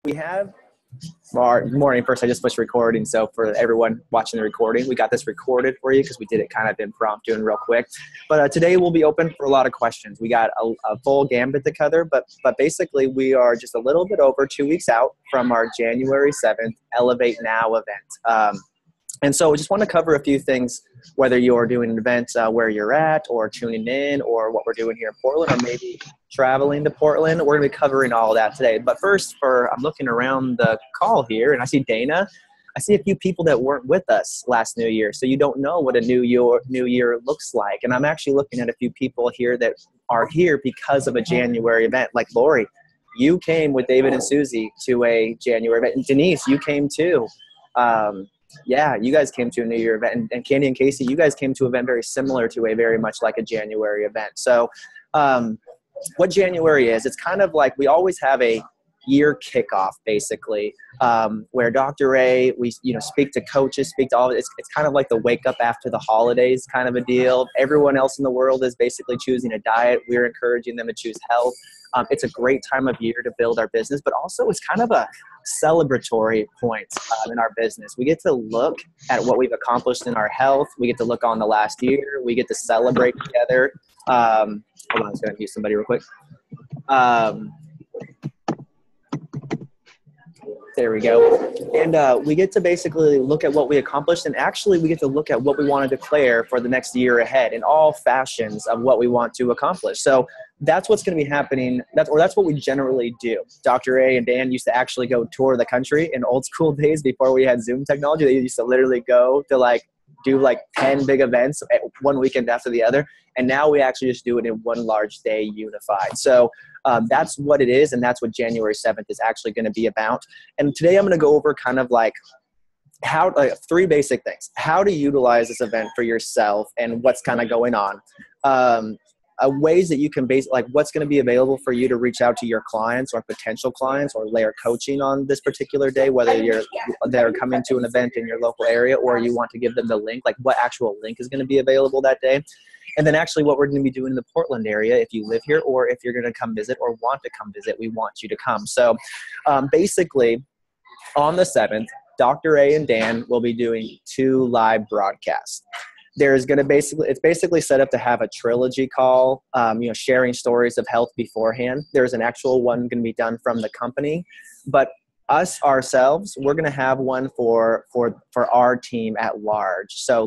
We have our morning. First, I just pushed recording. So for everyone watching the recording, we got this recorded for you because we did it kind of impromptu and real quick. But today we'll be open for a lot of questions. We got a full gambit to cover, but basically we are just a little bit over 2 weeks out from our January 7th Elevate Now event. And so I just want to cover a few things, whether you're doing an event where you're at or tuning in or what we're doing here in Portland or maybe traveling to Portland. We're going to be covering all of that today. But first, I'm looking around the call here and I see Dana. I see a few people that weren't with us last New Year, so you don't know what a New Year looks like. And I'm actually looking at a few people here that are here because of a January event, like Lori. You came with David and Susie to a January event. And Denise, you came too. Yeah, you guys came to a New Year event, and Candy and Casey, you guys came to an event very similar to a very much like a January event. So what January is, it's kind of like we always have a year kickoff, basically, where Dr. Ray, we speak to coaches, speak to all of it. It's kind of like the wake up after the holidays kind of a deal. Everyone else in the world is basically choosing a diet. We're encouraging them to choose health. It's a great time of year to build our business, but also it's kind of a celebratory point in our business. We get to look at what we've accomplished in our health. We get to look on the last year. We get to celebrate together. Hold on, I was going to use somebody real quick. There we go. And we get to basically look at what we accomplished, and actually we get to look at what we want to declare for the next year ahead in all fashions of what we want to accomplish. So that's what's going to be happening. That's what we generally do. Dr. A and Dan used to actually go tour the country in old school days before we had Zoom technology. They used to literally go to do 10 big events one weekend after the other. And now we actually just do it in one large day unified. So that's what it is. And that's what January 7th is actually going to be about. And today I'm going to go over kind of three basic things: how to utilize this event for yourself and what's kind of going on. Ways that you can what's going to be available for you to reach out to your clients or potential clients or layer coaching on this particular day, whether they're coming to an event in your local area or you want to give them the link, like what actual link is going to be available that day. And then actually what we're going to be doing in the Portland area, if you live here or if you're going to come visit or want to come visit, we want you to come. So basically on the 7th, Dr. A and Dan will be doing 2 live broadcasts. There's going to it's basically set up to have a trilogy call, sharing stories of health beforehand. There's an actual one going to be done from the company, but ourselves, we're going to have one for our team at large. So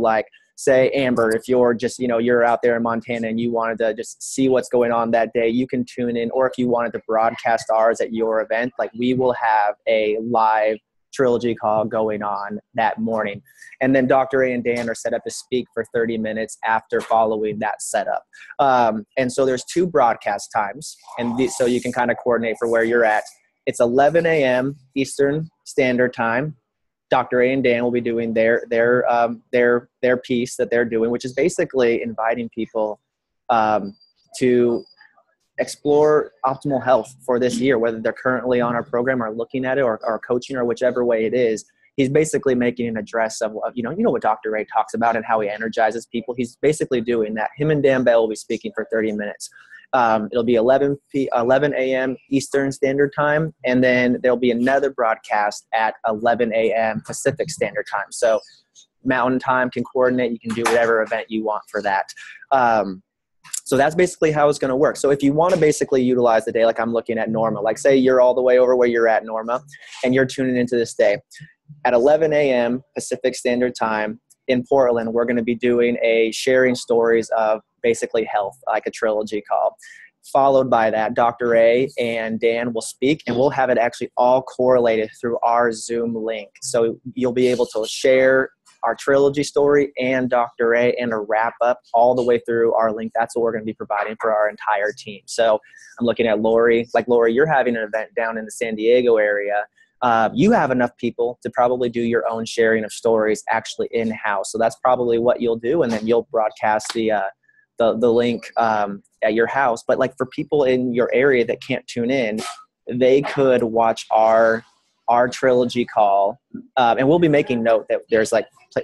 say Amber, if you're just, you're out there in Montana and you wanted to just see what's going on that day, you can tune in. Or if you wanted to broadcast ours at your event, we will have a live trilogy call going on that morning. And then Dr. A and Dan are set up to speak for 30 minutes after following that setup. And so there's 2 broadcast times. And so you can kind of coordinate for where you're at. It's 11 a.m. Eastern Standard Time. Dr. A and Dan will be doing their piece that they're doing, which is basically inviting people to explore optimal health for this year, whether they're currently on our program or looking at it or coaching or whichever way it is. He's basically making an address of what Dr. Ray talks about and how he energizes people. He's basically doing that. Him and Dan Bell will be speaking for 30 minutes. It'll be 11 a.m. Eastern Standard Time, and then there'll be another broadcast at 11 a.m. Pacific Standard Time. So Mountain Time can coordinate. You can do whatever event you want for that. So that's basically how it's going to work. So if you want to basically utilize the day, like I'm looking at Norma, say you're all the way over where you're at, Norma, and you're tuning into this day. At 11 a.m. Pacific Standard Time in Portland, we're going to be doing a sharing stories of basically health, like a trilogy call. Followed by that, Dr. A and Dan will speak, and we'll have it actually all correlated through our Zoom link. So you'll be able to share our trilogy story and Dr. A and a wrap up all the way through our link. That's what we're going to be providing for our entire team. So I'm looking at Lori. Lori, you're having an event down in the San Diego area. You have enough people to probably do your own sharing of stories actually in-house. So that's probably what you'll do, and then you'll broadcast the link at your house. But for people in your area that can't tune in, they could watch our trilogy call, and we'll be making note that there's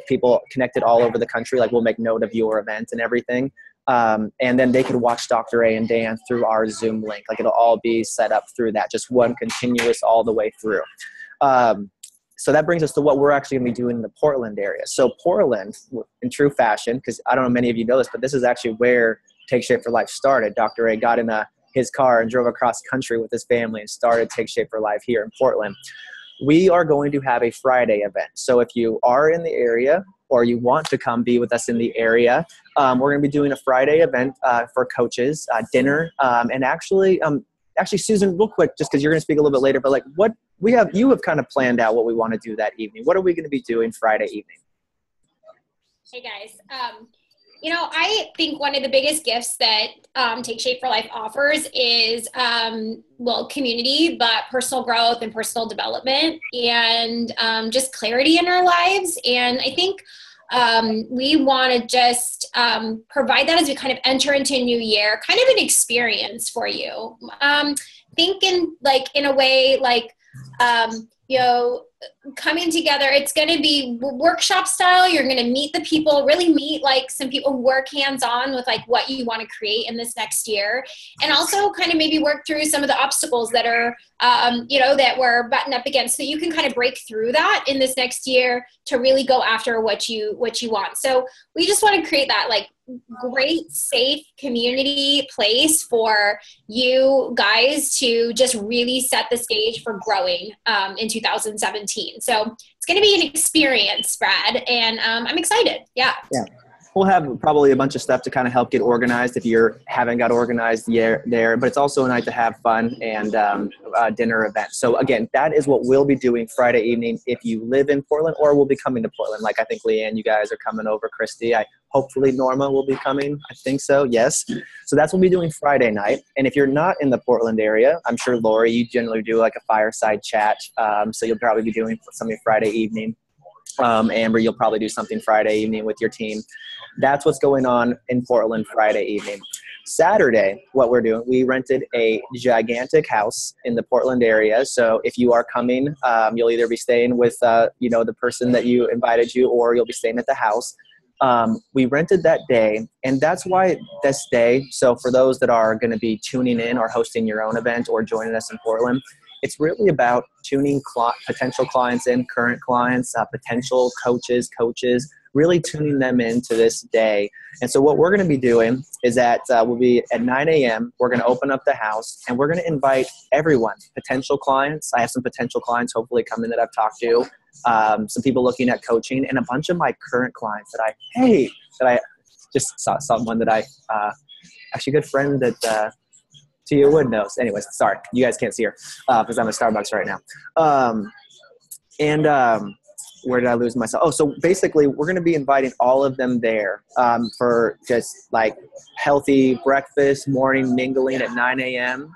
people connected all over the country. We'll make note of your event and everything. And then they could watch Dr. A and Dan through our Zoom link. Like it'll all be set up through that, just one continuous all the way through. So that brings us to what we're actually going to be doing in the Portland area. So Portland, in true fashion, because I don't know many of you know this, but this is actually where Take Shape for Life started. Dr. A got in his car and drove across country with his family and started Take Shape for Life here in Portland. We are going to have a Friday event. So if you are in the area or you want to come be with us in the area, we're going to be doing a Friday event for coaches, dinner, and actually, Susan, real quick, just because you're going to speak a little bit later, but like you have kind of planned out what we want to do that evening. What are we going to be doing Friday evening? Hey guys, I think one of the biggest gifts that Take Shape for Life offers is, community, but personal growth and personal development and just clarity in our lives. And I think we want to just provide that as we kind of enter into a new year, kind of an experience for you. Thinking like in a way like, coming together, it's going to be workshop style. You're going to meet the people, really meet like some people who work hands-on with like what you want to create in this next year. And also kind of maybe work through some of the obstacles that are, that we're buttoned up against, so you can kind of break through that in this next year to really go after what you want. So we just want to create that like great, safe community place for you guys to just really set the stage for growing in 2017. So it's going to be an experience, Brad, and I'm excited. Yeah. We'll have probably a bunch of stuff to kind of help get organized if you haven't got organized there, but it's also a night to have fun and a dinner event. So again, that is what we'll be doing Friday evening if you live in Portland or will be coming to Portland. Like I think Leanne, you guys are coming over. Christy, hopefully Norma will be coming. I think so. Yes. So that's what we'll be doing Friday night. And if you're not in the Portland area, I'm sure Lori, you generally do like a fireside chat. So you'll probably be doing something Friday evening. Amber, you'll probably do something Friday evening with your team. That's what's going on in Portland Friday evening. Saturday, what we're doing, we rented a gigantic house in the Portland area. So if you are coming, you'll either be staying with, the person that you invited you, or you'll be staying at the house. We rented that day, and that's why this day, so for those that are going to be tuning in or hosting your own event or joining us in Portland, it's really about tuning potential clients in, current clients, potential coaches, really tuning them into this day. And so what we're going to be doing is that we'll be at 9 a.m. We're going to open up the house, and we're going to invite everyone, potential clients. I have some potential clients hopefully coming that I've talked to, some people looking at coaching, and a bunch of my current clients that I just saw someone that actually a good friend that Tia Wood knows. Anyways, sorry, you guys can't see her because I'm at Starbucks right now. Where did I lose myself? Oh, so basically we're going to be inviting all of them there for just like healthy breakfast, morning mingling at 9 a.m.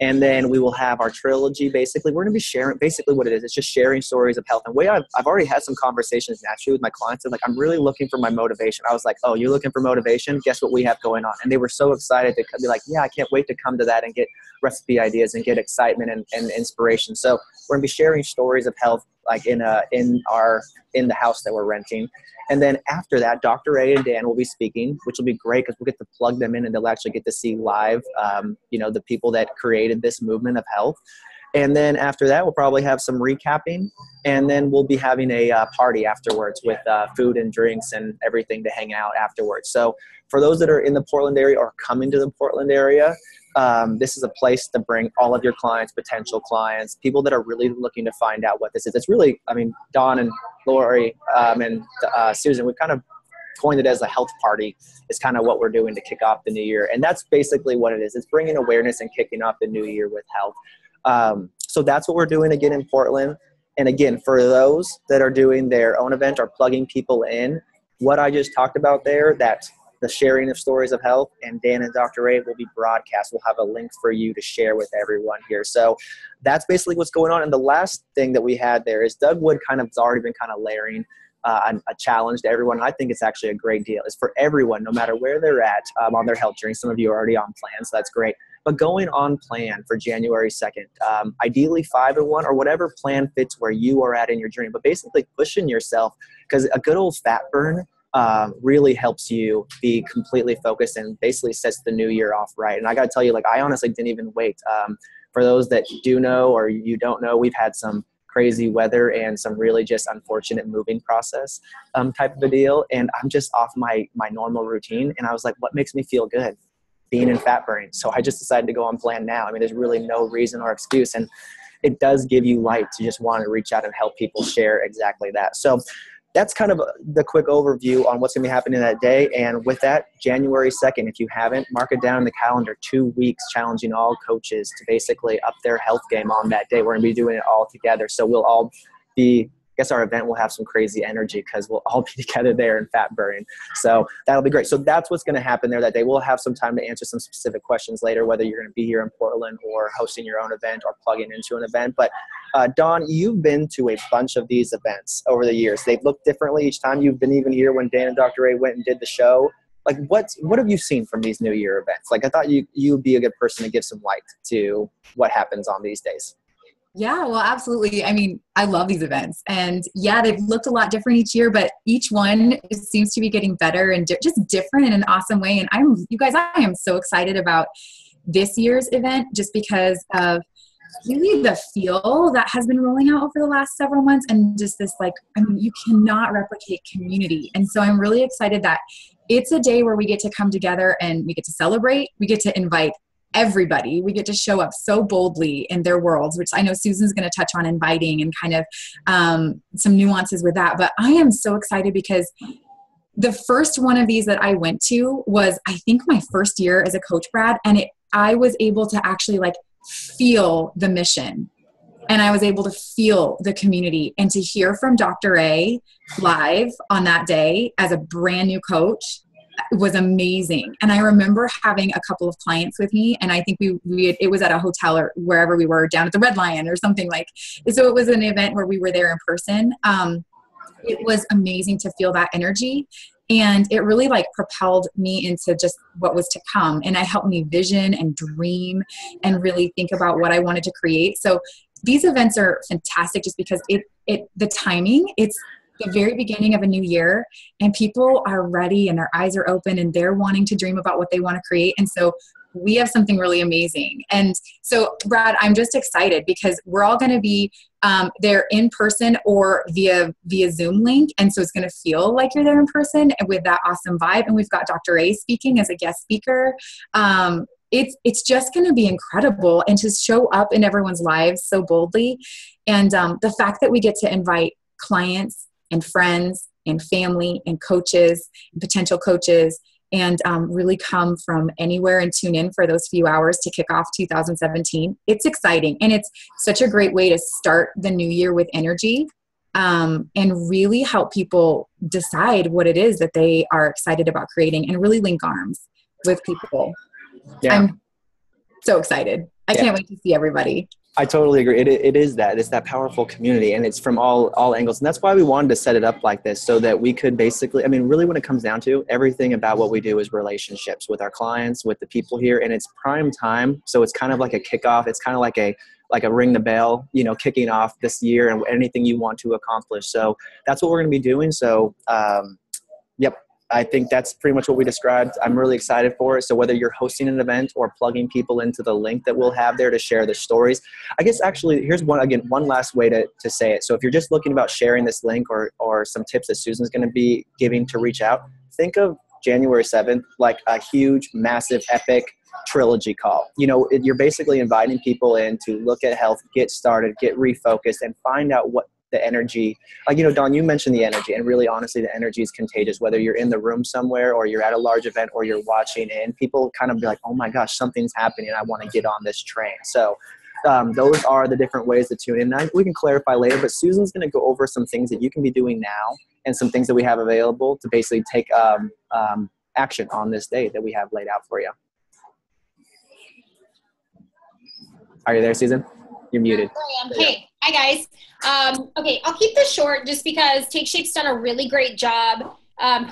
And then we will have our trilogy. Basically, we're going to be sharing basically what it is. It's just sharing stories of health. And I've already had some conversations naturally with my clients. And like, I'm really looking for my motivation. I was like, oh, you're looking for motivation? Guess what we have going on? And they were so excited to be like, yeah, I can't wait to come to that and get recipe ideas and get excitement and inspiration. So we're going to be sharing stories of health like in the house that we're renting. And then after that, Dr. A and Dan will be speaking, which will be great because we'll get to plug them in and they'll actually get to see live, the people that created this movement of health. And then after that, we'll probably have some recapping, and then we'll be having a party afterwards with food and drinks and everything to hang out afterwards. So for those that are in the Portland area or coming to the Portland area, this is a place to bring all of your clients, potential clients, people that are really looking to find out what this is. It's really, Dawn and Lori and Susan, we've kind of coined it as a health party is kind of what we're doing to kick off the new year. And that's basically what it is. It's bringing awareness and kicking off the new year with health. So that's what we're doing again in Portland. And again, for those that are doing their own event or plugging people in, what I just talked about there, that the sharing of stories of health, and Dan and Dr. A will be broadcast. We'll have a link for you to share with everyone here. So that's basically what's going on. And the last thing that we had there is Doug Wood has already been kind of layering a challenge to everyone. And I think it's actually a great deal. It's for everyone, no matter where they're at on their health journey. Some of you are already on plan, so that's great. But going on plan for January 2nd, ideally 5-1 or whatever plan fits where you are at in your journey, but basically pushing yourself, because a good old fat burn really helps you be completely focused and basically sets the new year off right. And I got to tell you, like, I honestly didn't even wait. For those that do know or you don't know, we've had some crazy weather and some really just unfortunate moving process type of a deal. And I'm just off my normal routine. And I was like, what makes me feel good? Being in fat burning. So I just decided to go on plan now. I mean, there's really no reason or excuse. And it does give you light to just want to reach out and help people share exactly that. So that's kind of the quick overview on what's going to be happening that day. And with that, January 2nd, if you haven't, mark it down in the calendar, 2 weeks challenging all coaches to basically up their health game on that day. We're going to be doing it all together. So we'll all be, I guess our event will have some crazy energy because we'll all be together there in fat burning. So that'll be great. So that's what's going to happen there that day. We'll have some time to answer some specific questions later, whether you're going to be here in Portland or hosting your own event or plugging into an event. But Dawn, you've been to a bunch of these events over the years. They've looked differently each time. You've been even here when Dan and Dr. A went and did the show. Like, what have you seen from these New Year events? Like, I thought you'd be a good person to give some light to what happens on these days. Yeah, well, absolutely. I mean, I love these events, and yeah, they've looked a lot different each year, but each one seems to be getting better and just different in an awesome way. And I am so excited about this year's event just because of really the feel that has been rolling out over the last several months, and just this, like, I mean, you cannot replicate community. And so I'm really excited that it's a day where we get to come together and we get to celebrate. We get to invite everybody. We get to show up so boldly in their worlds, which I know Susan's going to touch on inviting and kind of some nuances with that. But I am so excited because the first one of these that I went to was, I think, my first year as a coach, Brad, and I was able to actually like feel the mission, and I was able to feel the community, and to hear from Dr. A live on that day as a brand new coach was amazing. And I remember having a couple of clients with me, and I think it was at a hotel or wherever we were, down at the Red Lion or something like. So it was an event where we were there in person. It was amazing to feel that energy, and it really like propelled me into just what was to come. And it helped me vision and dream and really think about what I wanted to create. So these events are fantastic just because the timing, it's the very beginning of a new year, and people are ready and their eyes are open and they're wanting to dream about what they want to create. And so we have something really amazing. And so, Brad, I'm just excited because we're all going to be there in person or via Zoom link. And so it's going to feel like you're there in person with that awesome vibe. And we've got Dr. A speaking as a guest speaker. It's just going to be incredible, and to show up in everyone's lives so boldly. And the fact that we get to invite clients and friends and family and coaches and potential coaches, and really come from anywhere and tune in for those few hours to kick off 2017. It's exciting, and it's such a great way to start the new year with energy, and really help people decide what it is that they are excited about creating, and really link arms with people. Yeah. I'm so excited. I can't wait to see everybody. I totally agree. It is that. It's that powerful community, and it's from all angles. And that's why we wanted to set it up like this, so that we could basically, I mean, really when it comes down to, everything about what we do is relationships with our clients, with the people here, and it's prime time. So it's kind of like a kickoff. It's kind of like a ring the bell, kicking off this year and anything you want to accomplish. So that's what we're going to be doing. So, yep. I think that's pretty much what we described. I'm really excited for it. So whether you're hosting an event or plugging people into the link that we'll have there to share their stories, I guess actually here's one last way to say it. So if you're just looking about sharing this link or some tips that Susan's going to be giving to reach out, think of January 7th like a huge, massive, epic trilogy call. You're basically inviting people in to look at health, get started, get refocused, and find out what the energy, Dawn, you mentioned the energy, and really honestly, the energy is contagious, whether you're in the room somewhere or you're at a large event or you're watching, and people kind of be like, oh my gosh, something's happening. I want to get on this train. So those are the different ways to tune in. Now, we can clarify later, but Susan's going to go over some things that you can be doing now and some things that we have available to basically take action on this day that we have laid out for you. Are you there, Susan? You're muted. Hey, hi guys. Okay, I'll keep this short just because Take Shape's done a really great job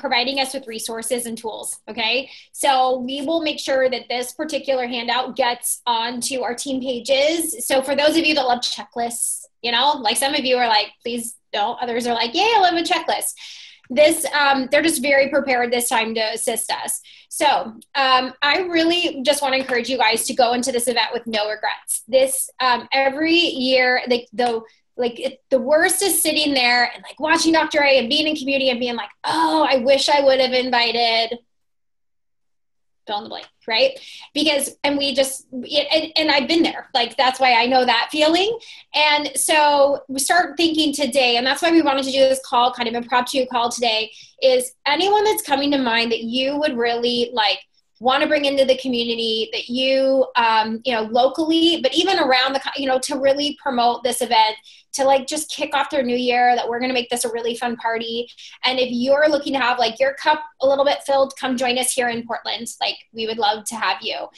providing us with resources and tools. Okay, so we will make sure that this particular handout gets onto our team pages. So for those of you that love checklists, like some of you are like, please don't. Others are like, yeah, I love a checklist. they're just very prepared this time to assist us. So I really just want to encourage you guys to go into this event with no regrets. This every year, the worst is sitting there and like watching Dr. A and being in community and being like, oh, I wish I would have invited fill in the blank, right? Because, and I've been there. Like, that's why I know that feeling. And so we start thinking today, and that's why we wanted to do this call, kind of impromptu call today, is anyone that's coming to mind that you would really like want to bring into the community, that you, locally, but even around to really promote this event, to like just kick off their new year, that we're going to make this a really fun party. And if you're looking to have like your cup a little bit filled, come join us here in Portland. Like, we would love to have you.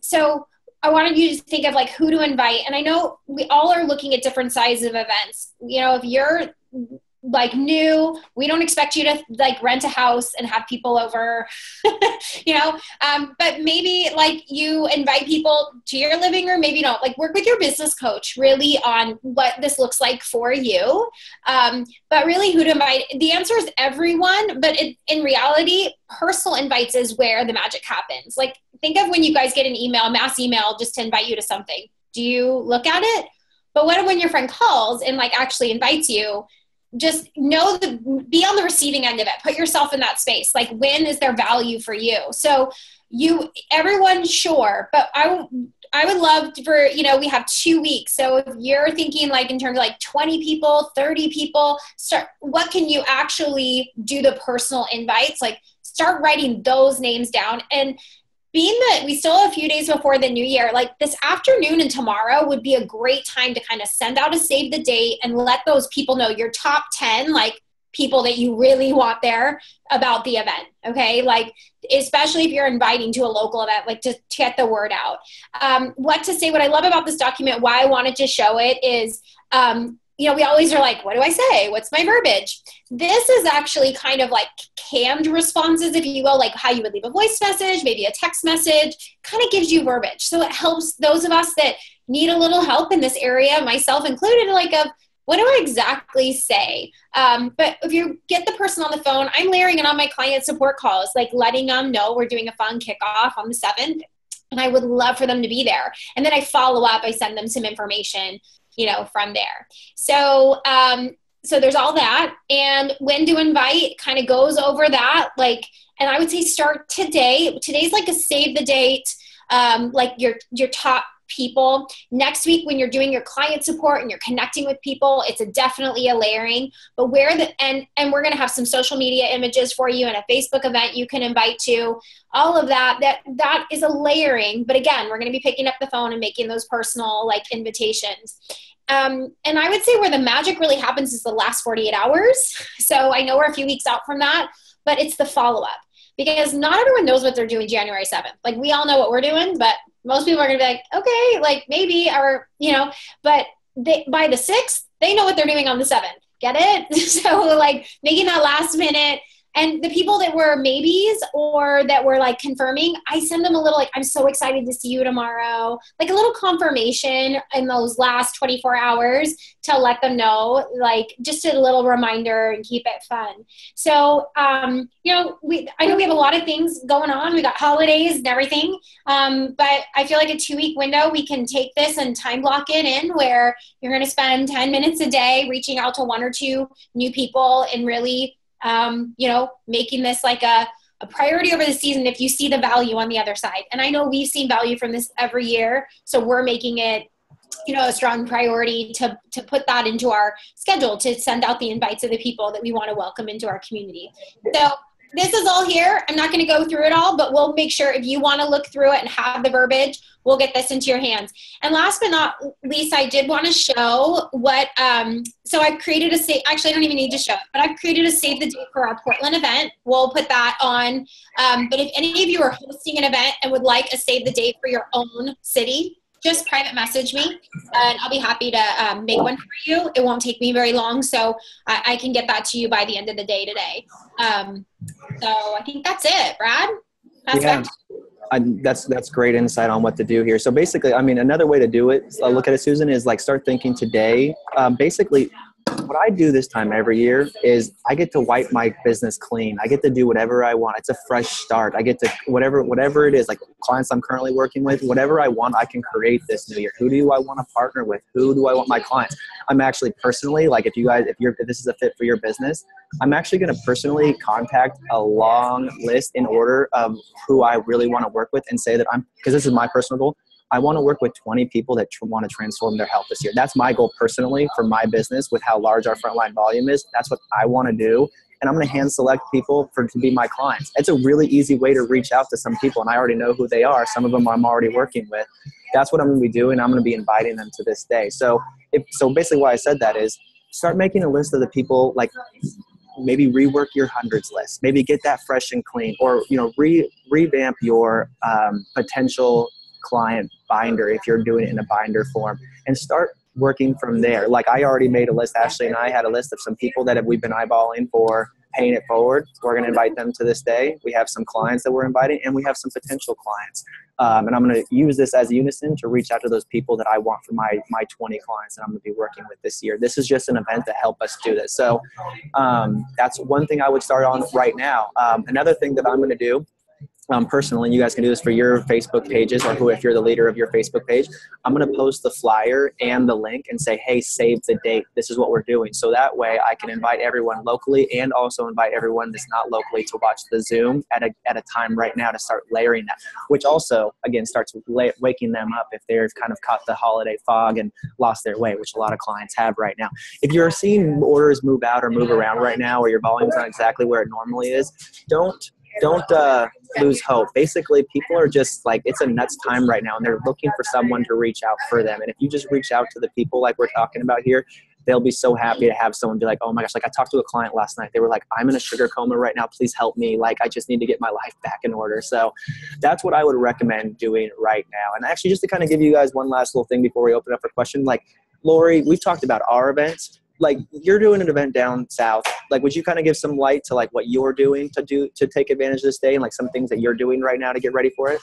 So I wanted you to think of like who to invite. And I know we all are looking at different sizes of events. If you're like new, we don't expect you to like rent a house and have people over, but maybe like you invite people to your living room, maybe don't, like work with your business coach really on what this looks like for you. But really who to invite, the answer is everyone, but in reality, personal invites is where the magic happens. Like, think of when you guys get an email, a mass email just to invite you to something. Do you look at it? But what when your friend calls and like actually invites you? Just be on the receiving end of it. Put yourself in that space. Like, when is there value for you? So everyone, sure. But I would love for, we have 2 weeks. So if you're thinking like in terms of like 20 people, 30 people, what can you actually do the personal invites? Like, start writing those names down. And being that we still have a few days before the new year, like this afternoon and tomorrow would be a great time to kind of send out a save the date and let those people know, your top 10, like people that you really want there, about the event. Okay. Like, especially if you're inviting to a local event, like to get the word out. What to say, what I love about this document, why I wanted to show it is, we always are like, what do I say? What's my verbiage? This is actually kind of like canned responses, if you will, like how you would leave a voice message, maybe a text message, kind of gives you verbiage. So it helps those of us that need a little help in this area, myself included, like what do I exactly say? But if you get the person on the phone, I'm layering it on my client support calls, like letting them know we're doing a fun kickoff on the 7th. And I would love for them to be there. And then I follow up, I send them some information, from there. So, so there's all that. And when to invite kind of goes over that, like, and I would say start today. Today's like a save the date, like your top people. Next week, when you're doing your client support and you're connecting with people, it's definitely a layering. But and we're going to have some social media images for you and a Facebook event you can invite to. All of that is a layering. But again, we're going to be picking up the phone and making those personal like invitations. And I would say where the magic really happens is the last 48 hours. So I know we're a few weeks out from that, but it's the follow-up, because not everyone knows what they're doing January 7th. Like, we all know what we're doing, but most people are going to be like, okay, like maybe, or, but by the 6th, they know what they're doing on the 7th. Get it? So like making that last minute. And the people that were maybes or that were like confirming, I send them a little, like, I'm so excited to see you tomorrow. Like a little confirmation in those last 24 hours to let them know, like just a little reminder and keep it fun. So, I know we have a lot of things going on. We got holidays and everything. But I feel like a 2-week window, we can take this and time block it in where you're going to spend 10 minutes a day reaching out to 1 or 2 new people and really, making this like a priority over the season if you see the value on the other side. And I know we've seen value from this every year. So we're making it, a strong priority to put that into our schedule, to send out the invites of the people that we want to welcome into our community. So this is all here. I'm not going to go through it all, but we'll make sure if you want to look through it and have the verbiage, we'll get this into your hands. And last but not least, I did want to show what, so I've created actually I don't even need to show it, but I've created a save the date for our Portland event. We'll put that on. But if any of you are hosting an event and would like a save the date for your own city, just private message me and I'll be happy to make one for you. It won't take me very long, so I can get that to you by the end of the day today. So I think that's it, Brad. That's great insight on what to do here. So basically, I mean, another way to do it, look at it, Susan, is like start thinking today. Basically, what I do this time every year is I get to wipe my business clean. I get to do whatever I want. It's a fresh start. I get to whatever it is, like clients I'm currently working with, whatever I want, I can create this new year. Who do I want to partner with? Who do I want my clients? I'm actually personally, like if this is a fit for your business, I'm actually going to personally contact a long list in order of who I really want to work with and say that because this is my personal goal. I want to work with 20 people that want to transform their health this year. That's my goal personally for my business with how large our frontline volume is. That's what I want to do. And I'm going to hand select people to be my clients. It's a really easy way to reach out to some people, and I already know who they are. Some of them I'm already working with. That's what I'm going to be doing. I'm going to be inviting them to this day. So basically why I said that is start making a list of the people, like maybe rework your hundreds list, maybe get that fresh and clean, or, revamp your potential client binder if you're doing it in a binder form, and start working from there. Like I already made a list. Ashley and I had a list of some people that we've been eyeballing for paying it forward. We're going to invite them to this day. We have some clients that we're inviting, and we have some potential clients. And I'm going to use this as unison to reach out to those people that I want for my 20 clients that I'm going to be working with this year. This is just an event to help us do this. So that's one thing I would start on right now. Another thing that I'm going to do personally, and you guys can do this for your Facebook pages, or if you're the leader of your Facebook page, I'm going to post the flyer and the link and say, hey, save the date. This is what we're doing. So that way I can invite everyone locally and also invite everyone that's not locally to watch the Zoom at a time right now to start layering that, which also, again, starts waking them up if they've kind of caught the holiday fog and lost their way, which a lot of clients have right now. If you're seeing orders move out or move around right now, or your volume's not exactly where it normally is, don't lose hope. Basically, people are just like, it's a nuts time right now, and they're looking for someone to reach out for them. And if you just reach out to the people like we're talking about here, they'll be so happy to have someone be like, oh my gosh, like I talked to a client last night. They were like, I'm in a sugar coma right now. Please help me. Like, I just need to get my life back in order. So that's what I would recommend doing right now. And actually, just to kind of give you guys one last little thing before we open up for question, like Lori, we've talked about our events. Like you're doing an event down south. Like, would you kind of give some light to like what you're doing to take advantage of this day, and like some things that you're doing right now to get ready for it?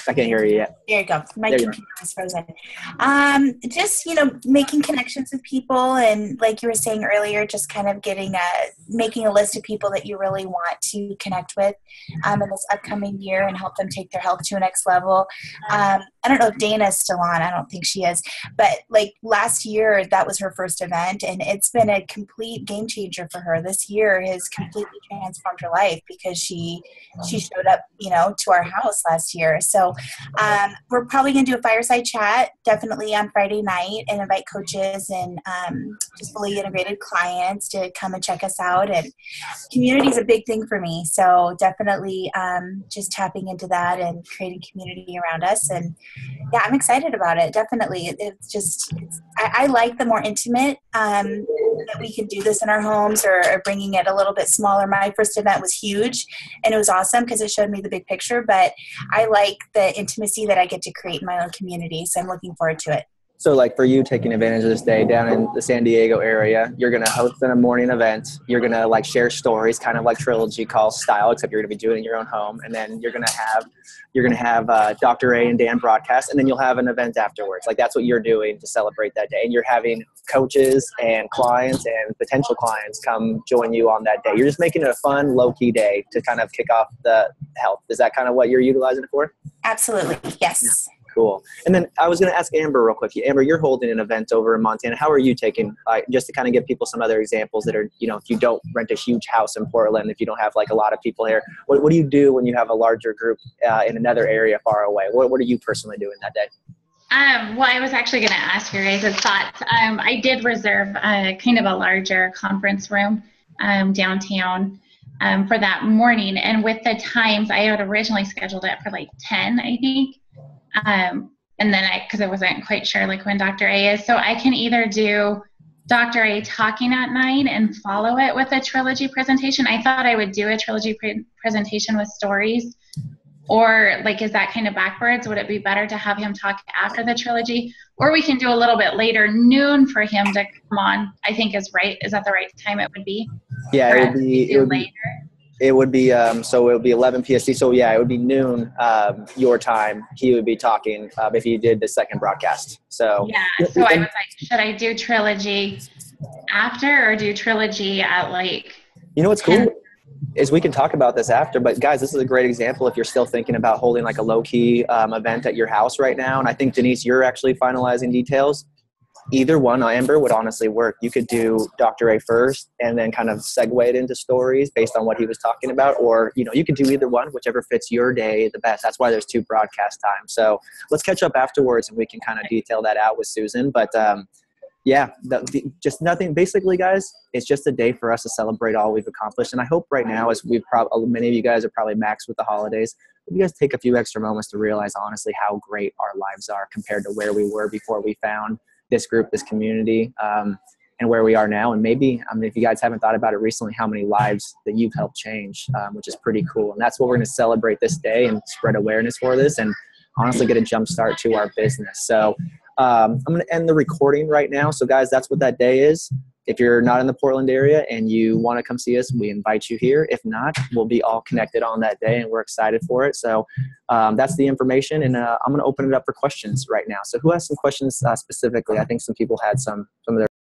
I can't hear you yet. There you go. My computer is frozen. Just, making connections with people, and like you were saying earlier, just kind of making a list of people that you really want to connect with in this upcoming year and help them take their health to a next level. I don't know if Dana's still on. I don't think she is. But like last year, that was her first event, and it's been a complete game changer for her. This year has completely transformed her life because she showed up, to our house last year. So we're probably going to do a fireside chat definitely on Friday night and invite coaches and just fully integrated clients to come and check us out. And community is a big thing for me. So definitely just tapping into that and creating community around us. And yeah, I'm excited about it. Definitely. I like the more intimate that we can do this in our homes, or bringing it a little bit smaller. My first event was huge and it was awesome because it showed me the big picture, but I like the intimacy that I get to create in my own community. So I'm looking forward to it. So like for you taking advantage of this day down in the San Diego area, you're going to host a morning event. You're going to like share stories, kind of like Trilogy Call style, except you're going to be doing it in your own home. And then you're going to have Dr. A and Dan broadcast, and then you'll have an event afterwards. Like that's what you're doing to celebrate that day. And you're having coaches and clients and potential clients come join you on that day. You're just making it a fun, low-key day to kind of kick off the health. Is that kind of what you're utilizing it for? Absolutely. Yes. Cool. And then I was going to ask Amber real quick. Amber, you're holding an event over in Montana. How are you taking, just to kind of give people some other examples that are, if you don't rent a huge house in Portland, if you don't have like a lot of people here, what do you do when you have a larger group in another area far away? What are you personally doing that day? Well, I was actually going to ask your guys' thoughts. I did reserve kind of a larger conference room downtown for that morning. And with the times, I had originally scheduled it for like 10, I think. And then because I wasn't quite sure like when Dr. A is. So I can either do Dr. A talking at 9 and follow it with a trilogy presentation. I thought I would do a trilogy presentation with stories. Or like, is that kind of backwards? Would it be better to have him talk after the trilogy? Or we can do a little bit later, noon, for him to come on, I think is right. Is that the right time it would be? Yeah, it would be later. It would be so it would be 11 PST. So yeah, it would be noon your time. He would be talking if he did the second broadcast. So yeah. So I was like, should I do Trilogy after or do Trilogy at like? You know what's cool is we can talk about this after. But guys, this is a great example if you're still thinking about holding like a low key event at your house right now. And I think Denise, you're actually finalizing details. Either one, Amber, would honestly work. You could do Dr. A first and then kind of segue it into stories based on what he was talking about. Or, you know, you could do either one, whichever fits your day the best. That's why there's 2 broadcast times. So let's catch up afterwards and we can kind of detail that out with Susan. But yeah, just nothing. Basically, guys, it's just a day for us to celebrate all we've accomplished. And I hope right now, as many of you guys are probably maxed with the holidays, you guys take a few extra moments to realize honestly how great our lives are compared to where we were before we found this group, this community, and where we are now. And maybe, I mean, if you guys haven't thought about it recently, how many lives that you've helped change, which is pretty cool. And that's what we're going to celebrate this day and spread awareness for this and honestly get a jump start to our business. So I'm going to end the recording right now. So guys, that's what that day is. If you're not in the Portland area and you want to come see us, we invite you here. If not, we'll be all connected on that day and we're excited for it. So that's the information. And I'm going to open it up for questions right now. So who has some questions specifically? I think some people had some of their